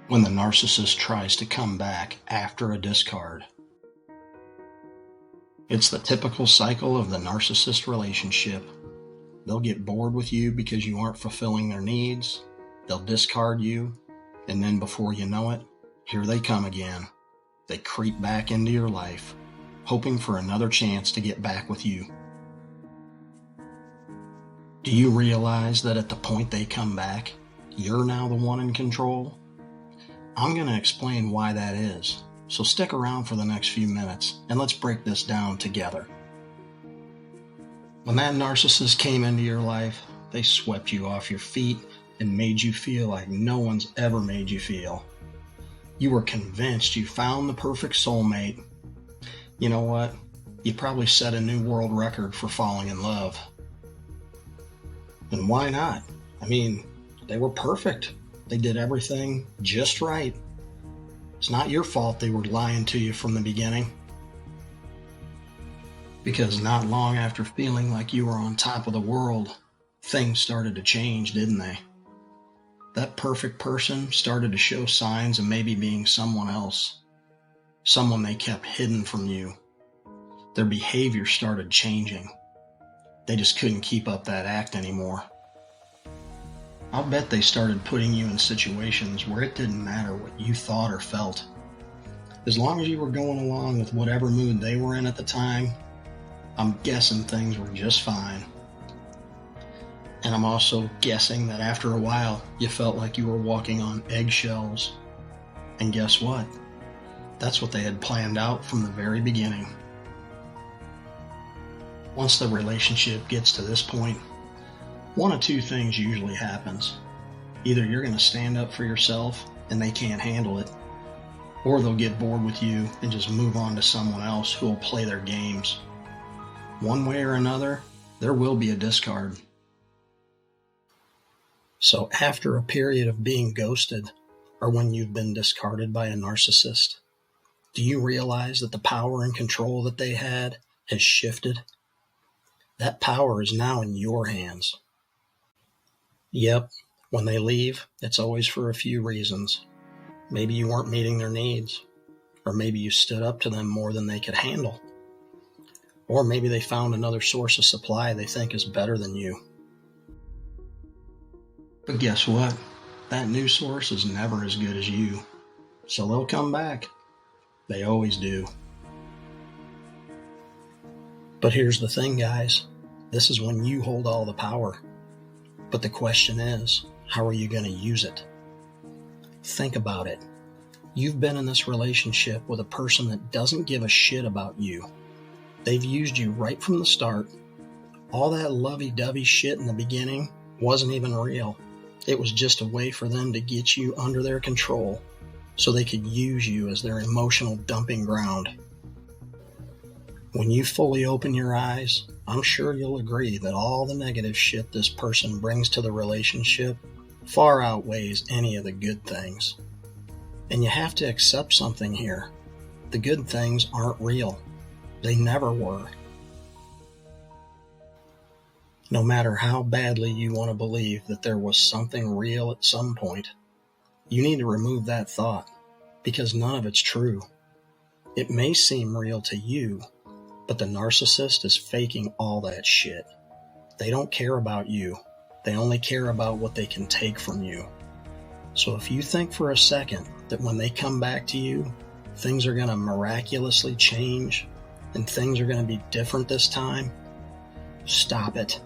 when the narcissist tries to come back after a discard. It's the typical cycle of the narcissist relationship. They'll get bored with you because you aren't fulfilling their needs. They'll discard you, and then before you know it, here they come again. They creep back into your life, hoping for another chance to get back with you. Do you realize that at the point they come back, you're now the one in control? I'm going to explain why that is, so stick around for the next few minutes and let's break this down together. When that narcissist came into your life, they swept you off your feet and made you feel like no one's ever made you feel. You were convinced you found the perfect soulmate. You know what? You probably set a new world record for falling in love. And why not? I mean, they were perfect. They did everything just right. It's not your fault they were lying to you from the beginning. Because not long after feeling like you were on top of the world, things started to change, didn't they? That perfect person started to show signs of maybe being someone else, someone they kept hidden from you. Their behavior started changing. They just couldn't keep up that act anymore. I'll bet they started putting you in situations where it didn't matter what you thought or felt. As long as you were going along with whatever mood they were in at the time, I'm guessing things were just fine. And I'm also guessing that after a while, you felt like you were walking on eggshells. And guess what? That's what they had planned out from the very beginning. Once the relationship gets to this point, one of two things usually happens. Either you're going to stand up for yourself and they can't handle it, or they'll get bored with you and just move on to someone else who will play their games. One way or another, there will be a discard. So after a period of being ghosted, or when you've been discarded by a narcissist, do you realize that the power and control that they had has shifted? That power is now in your hands. Yep, when they leave, it's always for a few reasons. Maybe you weren't meeting their needs, or maybe you stood up to them more than they could handle. Or maybe they found another source of supply they think is better than you. But guess what? That new source is never as good as you. So they'll come back. They always do. But here's the thing, guys. This is when you hold all the power. But the question is, how are you going to use it? Think about it. You've been in this relationship with a person that doesn't give a shit about you. They've used you right from the start. All that lovey-dovey shit in the beginning wasn't even real. It was just a way for them to get you under their control so they could use you as their emotional dumping ground. When you fully open your eyes, I'm sure you'll agree that all the negative shit this person brings to the relationship far outweighs any of the good things. And you have to accept something here. The good things aren't real. They never were. No matter how badly you want to believe that there was something real at some point, you need to remove that thought, because none of it's true. It may seem real to you, but the narcissist is faking all that shit. They don't care about you. They only care about what they can take from you. So if you think for a second that when they come back to you, things are going to miraculously change and things are going to be different this time, stop it.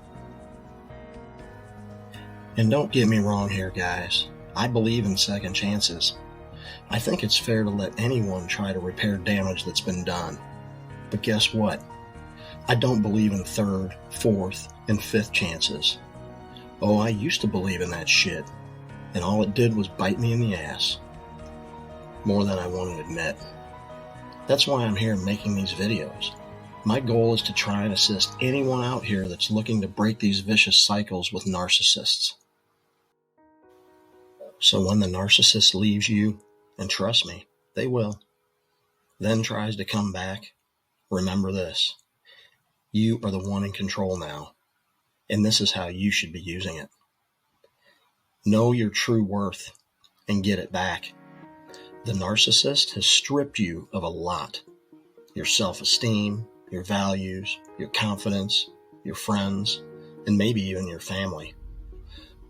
And don't get me wrong here, guys. I believe in second chances. I think it's fair to let anyone try to repair damage that's been done. But guess what? I don't believe in third, fourth, and fifth chances. Oh, I used to believe in that shit, and all it did was bite me in the ass. More than I want to admit. That's why I'm here making these videos. My goal is to try and assist anyone out here that's looking to break these vicious cycles with narcissists. So when the narcissist leaves you, and trust me, they will, then tries to come back, remember this. You are the one in control now, and this is how you should be using it. Know your true worth and get it back. The narcissist has stripped you of a lot. Your self-esteem, your values, your confidence, your friends, and maybe even your family.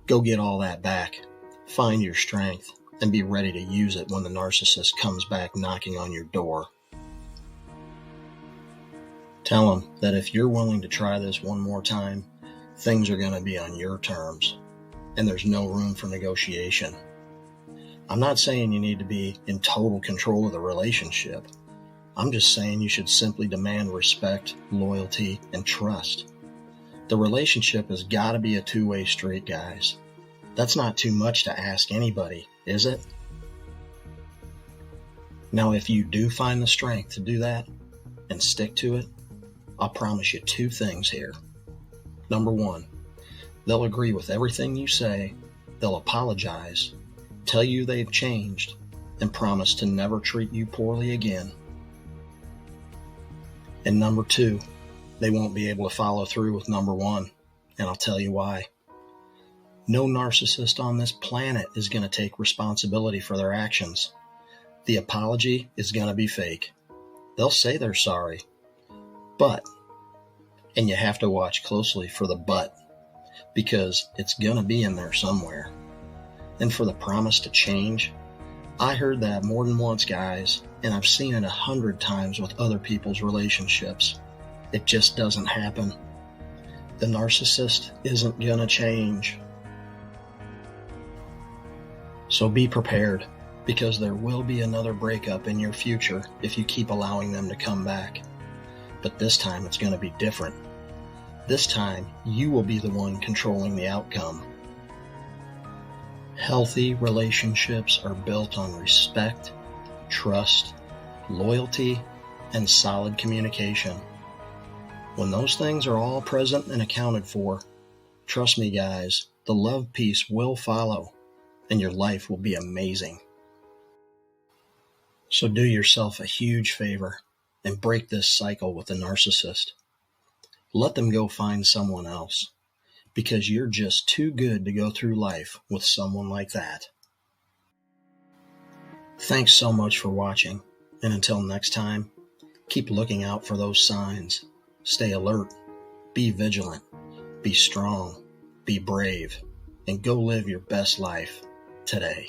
Go get all that back. Find your strength and be ready to use it when the narcissist comes back knocking on your door. Tell them that if you're willing to try this one more time, things are going to be on your terms, and there's no room for negotiation. I'm not saying you need to be in total control of the relationship. I'm just saying you should simply demand respect, loyalty, and trust. The relationship has got to be a two-way street, guys. That's not too much to ask anybody, is it? Now, if you do find the strength to do that and stick to it, I'll promise you two things here. Number one, they'll agree with everything you say, they'll apologize, tell you they've changed, and promise to never treat you poorly again. And number two, they won't be able to follow through with number one, and I'll tell you why. No narcissist on this planet is going to take responsibility for their actions. The apology is going to be fake. They'll say they're sorry, but, and you have to watch closely for the but, because it's going to be in there somewhere. And for the promise to change, I heard that more than once, guys, and I've seen it 100 times with other people's relationships. It just doesn't happen. The narcissist isn't going to change. So be prepared, because there will be another breakup in your future if you keep allowing them to come back. But this time it's going to be different. This time you will be the one controlling the outcome. Healthy relationships are built on respect, trust, loyalty, and solid communication. When those things are all present and accounted for, trust me, guys, the love piece will follow, and your life will be amazing. So do yourself a huge favor and break this cycle with the narcissist. Let them go find someone else, because you're just too good to go through life with someone like that. Thanks so much for watching, and until next time, keep looking out for those signs. Stay alert, be vigilant, be strong, be brave, and go live your best life today.